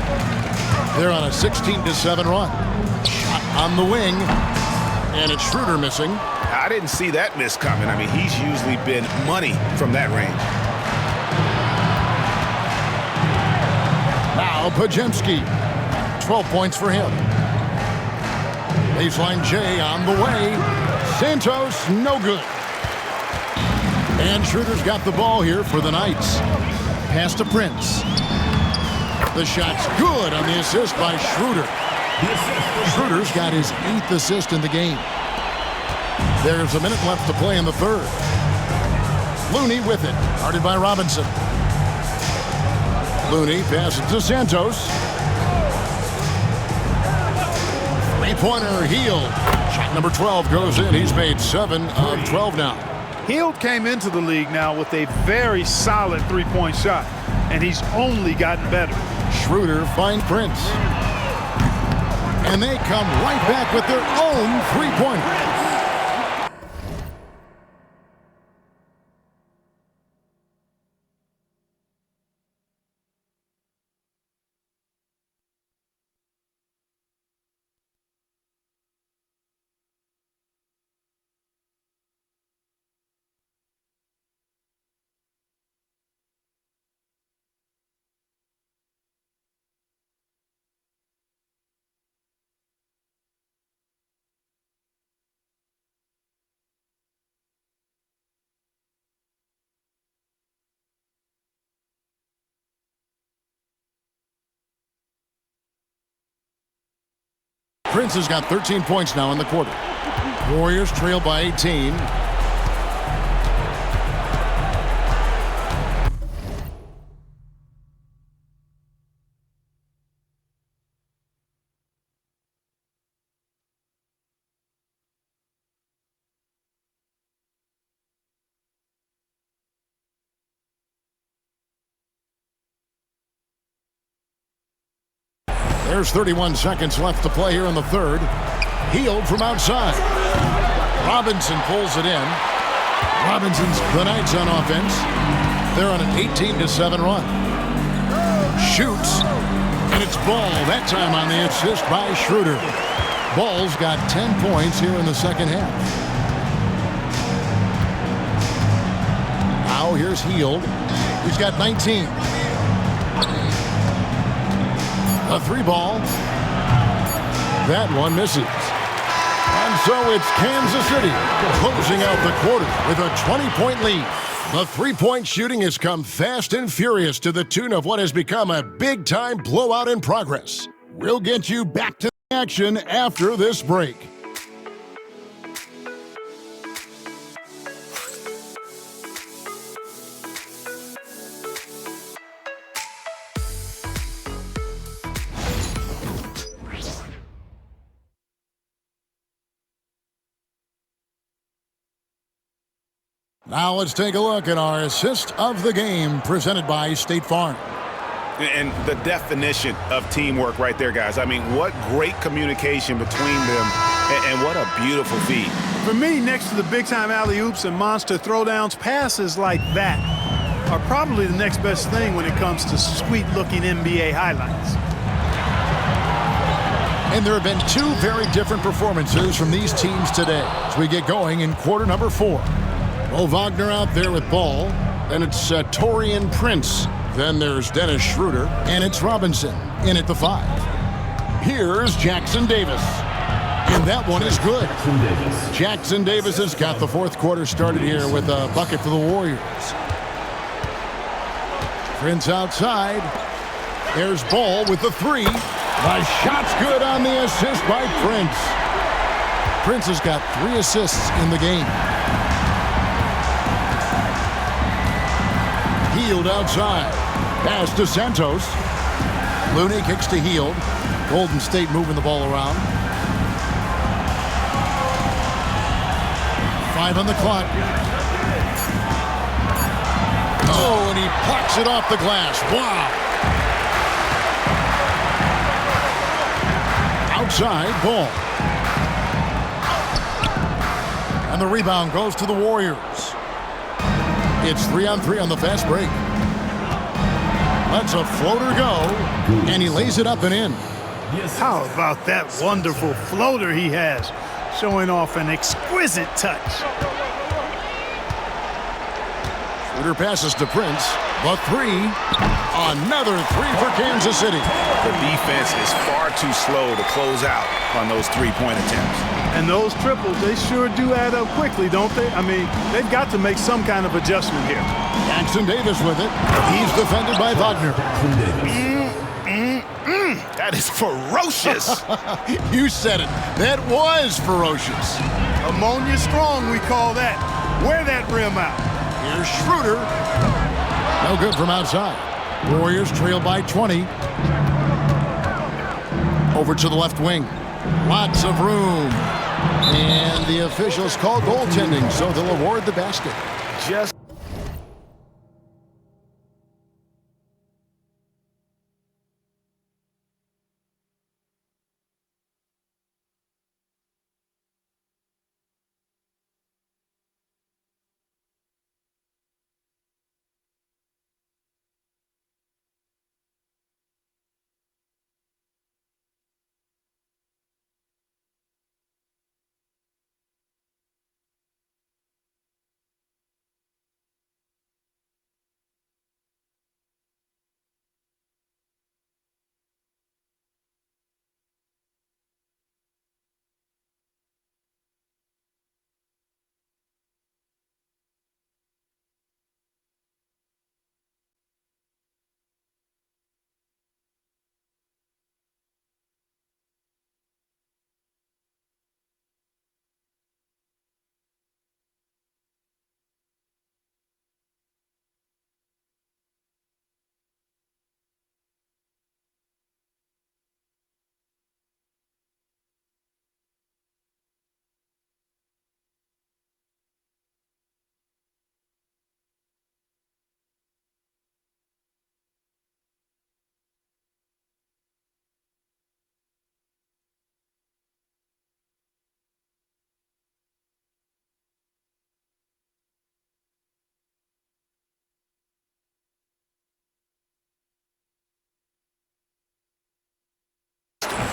They're on a 16-7 run. Shot on the wing. And it's Schroeder missing. I didn't see that miss coming. I mean, he's usually been money from that range. Now Podziemski. 12 points for him. Baseline J on the way. Santos, no good. And Schroeder's got the ball here for the Knights. Pass to Prince. The shot's good on the assist by Schroeder. Schroeder's got his 8th assist in the game. There's a minute left to play in the third. Looney with it, guarded by Robinson. Looney passes to Santos. Three-pointer, Hield. Shot number 12 goes in. He's made 7 of 12 now. Hield came into the league now with a very solid three-point shot, and he's only gotten better. Schroeder finds Prince. And they come right back with their own three-pointer. Prince has got 13 points now in the quarter. Warriors trail by 18. There's 31 seconds left to play here in the third. Hield from outside. Robinson pulls it in. Robinson's the Knights on offense. They're on an 18-7 run. Shoots, and it's Ball. That time on the assist by Schroeder. Ball's got 10 points here in the second half. Now here's Hield. He's got 19. A three ball. That one misses. And so it's Kansas City closing out the quarter with a 20-point lead. The three-point shooting has come fast and furious to the tune of what has become a big-time blowout in progress. We'll get you back to the action after this break. Now let's take a look at our assist of the game presented by State Farm. And the definition of teamwork right there, guys. I mean, what great communication between them, and what a beautiful feed. For me, next to the big-time alley-oops and monster throwdowns, passes like that are probably the next best thing when it comes to sweet-looking NBA highlights. And there have been two very different performances from these teams today as we get going in quarter number 4. Mo Wagner out there with Ball. Then it's Taurean Prince. Then there's Dennis Schroeder. And it's Robinson in at the 5. Here's Jackson Davis. And that one is good. Jackson Davis has got the fourth quarter started here with a bucket for the Warriors. Prince outside. There's Ball with the 3. The shot's good on the assist by Prince. Prince has got 3 assists in the game. Hield outside. Pass to Santos. Looney kicks to Hield. Golden State moving the ball around. 5 on the clock. Oh, and he plucks it off the glass. Wow. Outside, Ball. And the rebound goes to the Warriors. It's 3-on-3 on the fast break. Lets a floater go, and he lays it up and in. How about that wonderful floater he has, showing off an exquisite touch. Schroeder passes to Prince. The 3. Another 3 for Kansas City. The defense is far too slow to close out on those three-point attempts. And those triples, they sure do add up quickly, don't they? I mean, they've got to make some kind of adjustment here. Jackson Davis with it. He's defended by Wagner. That is ferocious. You said it. That was ferocious. Ammonia strong, we call that. Wear that rim out. Here's Schroeder. No good from outside. Warriors trail by 20. Over to the left wing. Lots of room. And the officials call goaltending, so they'll award the basket. Just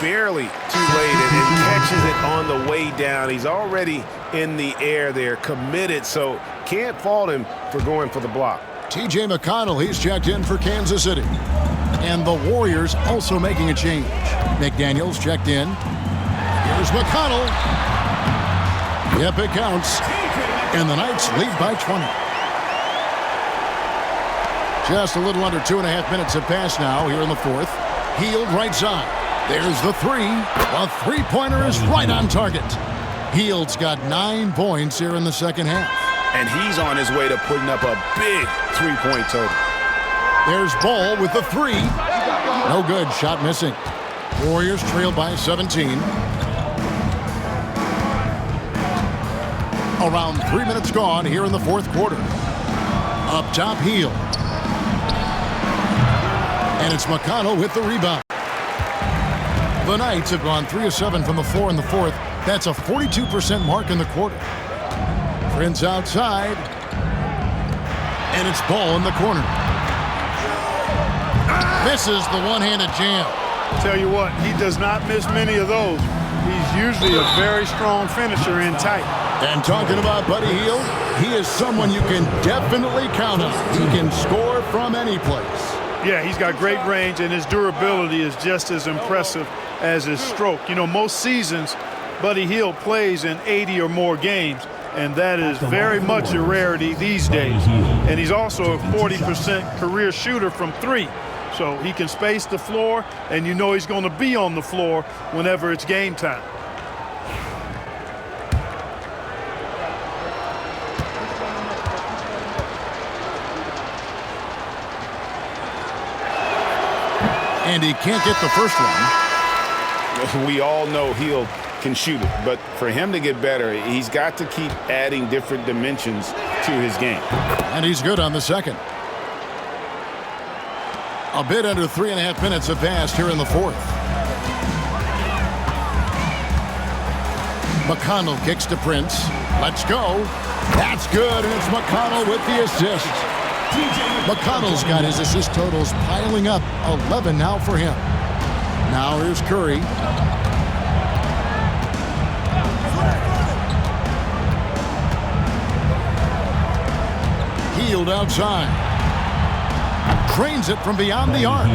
barely too late and catches it on the way down. He's already in the air there, committed, so can't fault him for going for the block. T.J. McConnell, he's checked in for Kansas City. And the Warriors also making a change. McDaniels checked in. Here's McConnell. Yep, it counts. And the Knights lead by 20. Just a little under 2.5 minutes have passed now here in the fourth. Hield right side. There's the three. The three-pointer is right on target. Hield's got 9 points here in the second half. And he's on his way to putting up a big three-point total. There's Ball with the three. No good. Shot missing. Warriors trail by 17. Around 3 minutes gone here in the fourth quarter. Up top, Hield. And it's McConnell with the rebound. The Knights have gone 3 of 7 from the floor in the fourth. That's a 42% mark in the quarter. Prince outside. And it's Ball in the corner. Misses the one-handed jam. Tell you what, he does not miss many of those. He's usually a very strong finisher in tight. And talking about Buddy Hield, he is someone you can definitely count on. He can score from any place. Yeah, he's got great range, and his durability is just as impressive as his stroke. You know, most seasons, Buddy Hield plays in 80 or more games, and that is very much a rarity these days. And he's also a 40% career shooter from three. So he can space the floor, and you know he's going to be on the floor whenever it's game time. And he can't get the first one. We all know Hield can shoot it, but for him to get better, he's got to keep adding different dimensions to his game. And he's good on the second. A bit under 3.5 minutes have passed here in the fourth. McConnell kicks to Prince. Let's go. That's good, and it's McConnell with the assist. McConnell's got his assist totals piling up. 11 now for him. Now here's Curry. Hield outside. Trains it from beyond the arc.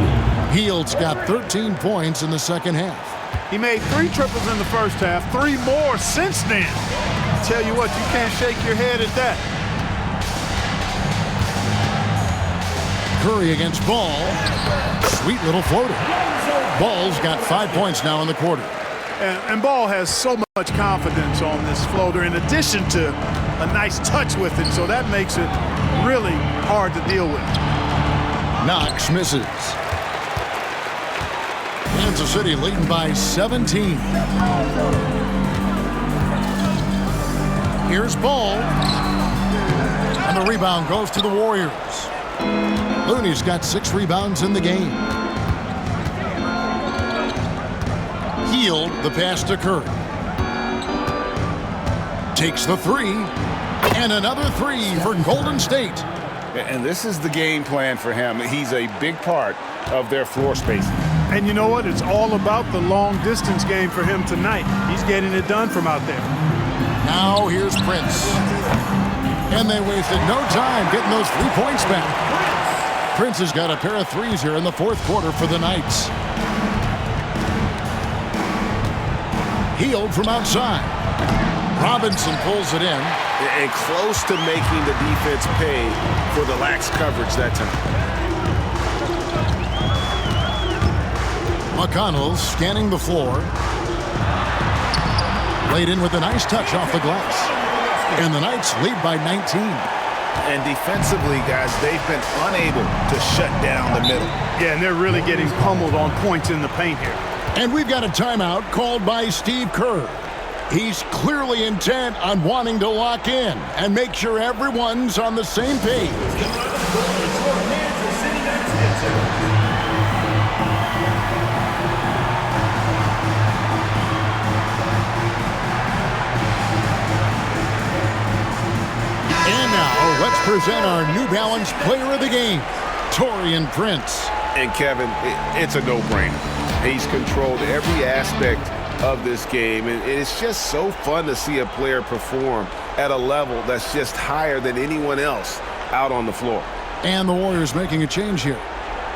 Hield's got 13 points in the second half. He made 3 triples in the first half, 3 more since then. Tell you what, you can't shake your head at that. Curry against Ball. Sweet little floater. Ball's got 5 points now in the quarter. And Ball has so much confidence on this floater in addition to a nice touch with it, so that makes it really hard to deal with. Knox misses. Kansas City leading by 17. Here's Ball. And the rebound goes to the Warriors. Looney's got 6 rebounds in the game. Hield the pass to Curry. Takes the three. And another three for Golden State. And this is the game plan for him. He's a big part of their floor spacing. And you know what? It's all about the long-distance game for him tonight. He's getting it done from out there. Now here's Prince. And they wasted no time getting those 3 points back. Prince has got a pair of threes here in the fourth quarter for the Knights. Hield from outside. Robinson pulls it in. And close to making the defense pay for the lax coverage that time. McConnell scanning the floor. Laid in with a nice touch off the glass. And the Knights lead by 19. And defensively, guys, they've been unable to shut down the middle. Yeah, and they're really getting pummeled on points in the paint here. And we've got a timeout called by Steve Kerr. He's clearly intent on wanting to lock in and make sure everyone's on the same page. And now, let's present our New Balance Player of the Game, Taurean Prince. And Kevin, it's a no-brainer. He's controlled every aspect of this game, and it's just so fun to see a player perform at a level that's just higher than anyone else out on the floor. And the Warriors making a change here.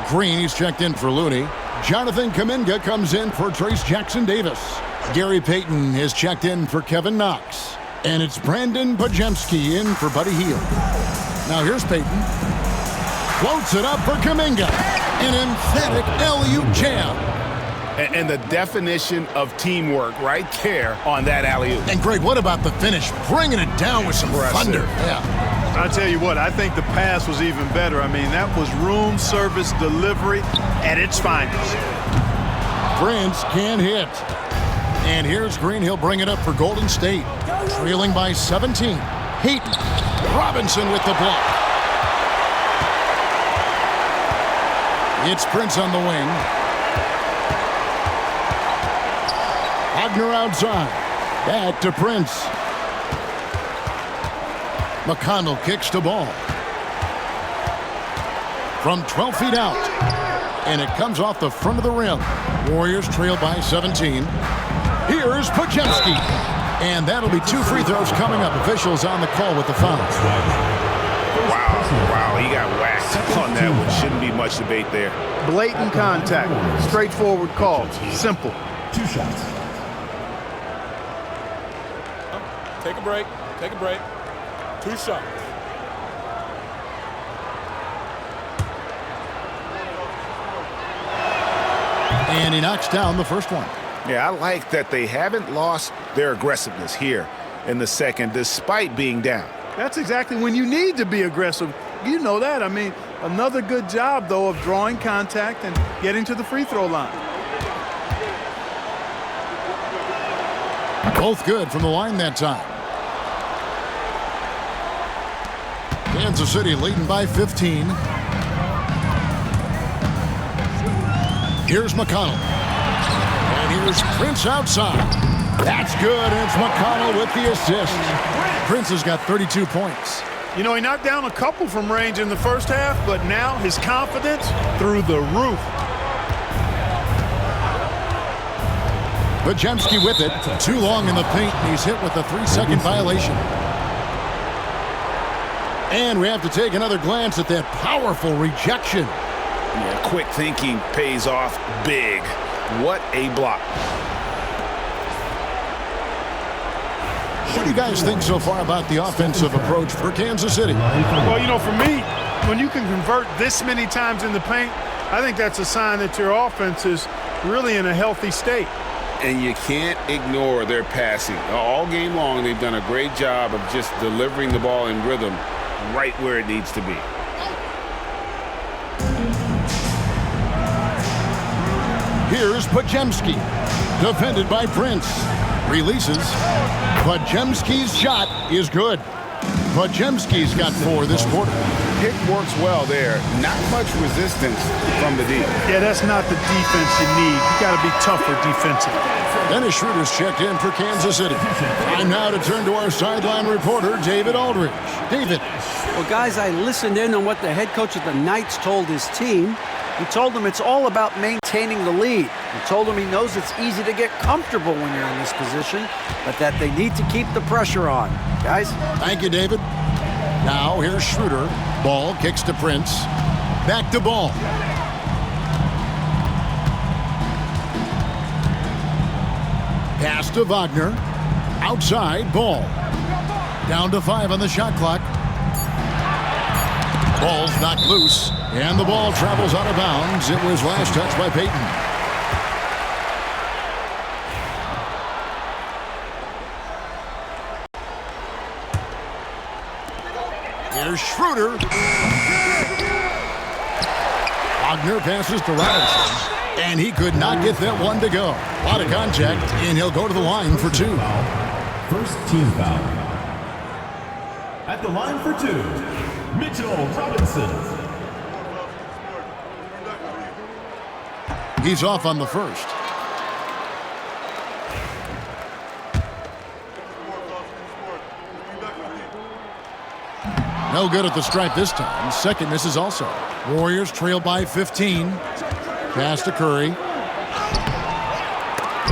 Green, he's checked in for Looney. Jonathan Kuminga comes in for Trace Jackson-Davis. Gary Payton is checked in for Kevin Knox. And it's Brandon Podziemski in for Buddy Hield. Now here's Payton. Floats it up for Kuminga. An emphatic alley-oop jam. And the definition of teamwork right there on that alley-oop. And Greg, what about the finish? Bringing it down with some thunder. Yeah. I'll tell you what, I think the pass was even better. I mean, that was room service delivery at its finest. Prince can hit. And here's Green. He'll bring it up for Golden State. Trailing by 17. Hayton. Robinson with the block. It's Prince on the wing. Wagner outside. Back to Prince. McConnell kicks the ball. From 12 feet out. And it comes off the front of the rim. Warriors trail by 17. Here's Podziemski. And that'll be 2 free throws coming up. Officials on the call with the foul. Wow, he got whacked on that one. Shouldn't be much debate there. Blatant contact. Straightforward call. Simple. 2 shots. Take a break. Take a break. 2 shots. And he knocks down the first one. Yeah, I like that they haven't lost their aggressiveness here in the second, despite being down. That's exactly when you need to be aggressive. You know that. I mean, another good job, though, of drawing contact and getting to the free throw line. Both good from the line that time. Kansas City leading by 15. Here's McConnell. And here's Prince outside. That's good, and it's McConnell with the assist. Prince has got 32 points. You know, he knocked down a couple from range in the first half, but now his confidence through the roof. Podziemski with it. Too long in the paint, and he's hit with a 3-second violation. And we have to take another glance at that powerful rejection. Yeah, quick thinking pays off big. What a block. What do you guys think so far about the offensive approach for Kansas City? Well, you know, for me, when you can convert this many times in the paint, I think that's a sign that your offense is really in a healthy state. And you can't ignore their passing. All game long, they've done a great job of just delivering the ball in rhythm right where it needs to be. Here's Podziemski. Defended by Prince. Releases. Podziemski's shot is good. Podziemski's got 4 this quarter. Pick works well there. Not much resistance from the D. Yeah, that's not the defense you need. You got to be tougher defensively. Dennis Schroeder's checked in for Kansas City. Time now to turn to our sideline reporter, David Aldridge. David. Well, guys, I listened in on what the head coach of the Knights told his team. He told them it's all about maintaining the lead. He told them he knows it's easy to get comfortable when you're in this position, but that they need to keep the pressure on. Guys? Thank you, David. Now here's Schroeder. Ball kicks to Prince. Back to Ball. Pass to Wagner. Outside, Ball. Down to 5 on the shot clock. Ball's knocked loose, and the ball travels out of bounds. It was last touched by Payton. Here's Schroeder. Wagner passes to Robinson, and he could not get that one to go. A lot of contact, and he'll go to the line for 2. First team foul. At the line for 2. Mitchell Robinson. He's off on the first. No good at the stripe this time. Second misses also. Warriors trail by 15. Pass to Curry.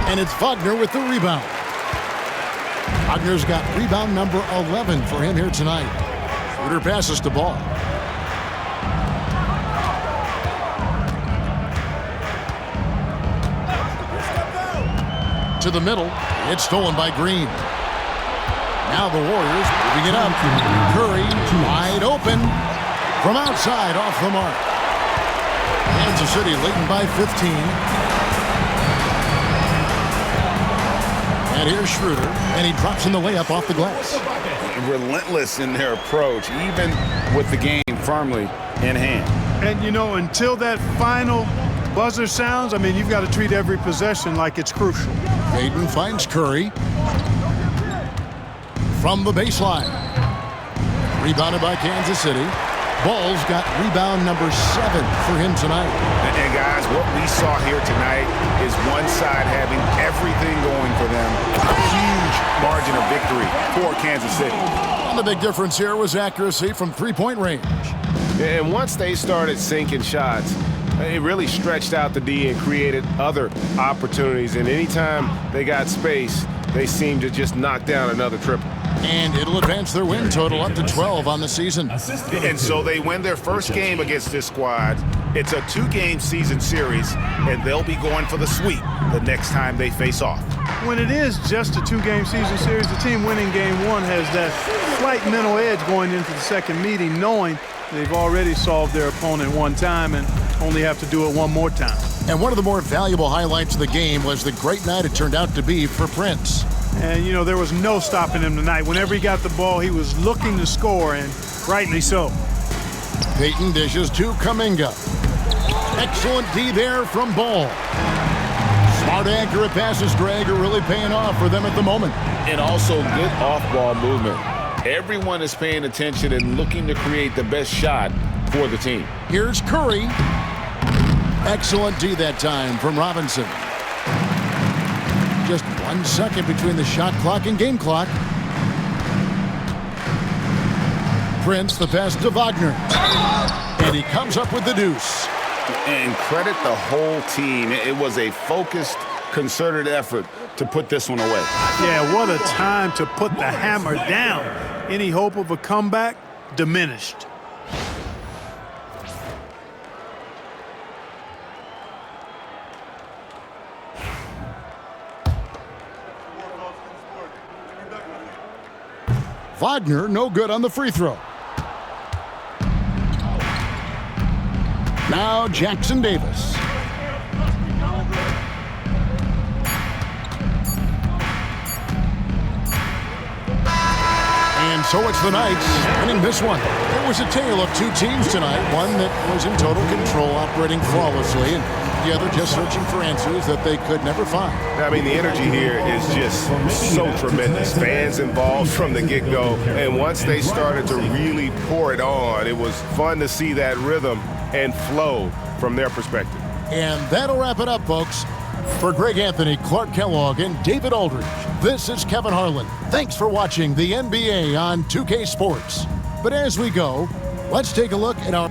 And it's Wagner with the rebound. Wagner's got rebound number 11 for him here tonight. Schroeder passes to Ball. To the middle. It's stolen by Green. Now the Warriors moving it up. Curry wide open from outside off the mark. Kansas City leading by 15. And here's Schroeder, and he drops in the layup off the glass. Relentless in their approach, even with the game firmly in hand. And, you know, until that final buzzer sounds, I mean, you've got to treat every possession like it's crucial. Payton finds Curry. From the baseline. Rebounded by Kansas City. Ball's got rebound number 7 for him tonight. And guys, what we saw here tonight is one side having everything going for them. A huge margin of victory for Kansas City. And the big difference here was accuracy from three-point range. And once they started sinking shots, it really stretched out the D and created other opportunities. And anytime they got space, they seemed to just knock down another triple. And it'll advance their win total up to 12 on the season. And so they win their first game against this squad. It's a 2-game season series, and they'll be going for the sweep the next time they face off. When it is just a 2-game season series, the team winning game 1 has that slight mental edge going into the second meeting, knowing they've already solved their opponent one time and only have to do it one more time. And one of the more valuable highlights of the game was the great night it turned out to be for Prince. And, you know, there was no stopping him tonight. Whenever he got the ball, he was looking to score, and rightly so. Payton dishes to Kuminga. Excellent D there from Ball. Smart, accurate passes, Greg, are really paying off for them at the moment. And also good off-ball movement. Everyone is paying attention and looking to create the best shot for the team. Here's Curry. Excellent D that time from Robinson. Just 1 second between the shot clock and game clock. Prince, the pass to Wagner. And he comes up with the deuce. And credit the whole team. It was a focused, concerted effort to put this one away. Yeah, what a time to put the hammer down. Any hope of a comeback diminished. Wagner, no good on the free throw. Now Jackson Davis. And so it's the Knights winning this one. It was a tale of two teams tonight. One that was in total control, operating flawlessly, and the other just searching for answers that they could never find. I mean, the energy here is just so tremendous. Fans involved from the get-go. And once they started to really pour it on, it was fun to see that rhythm and flow from their perspective. And that'll wrap it up, folks. For Greg Anthony, Clark Kellogg, and David Aldridge, this is Kevin Harlan. Thanks for watching the NBA on 2K Sports. But as we go, let's take a look at our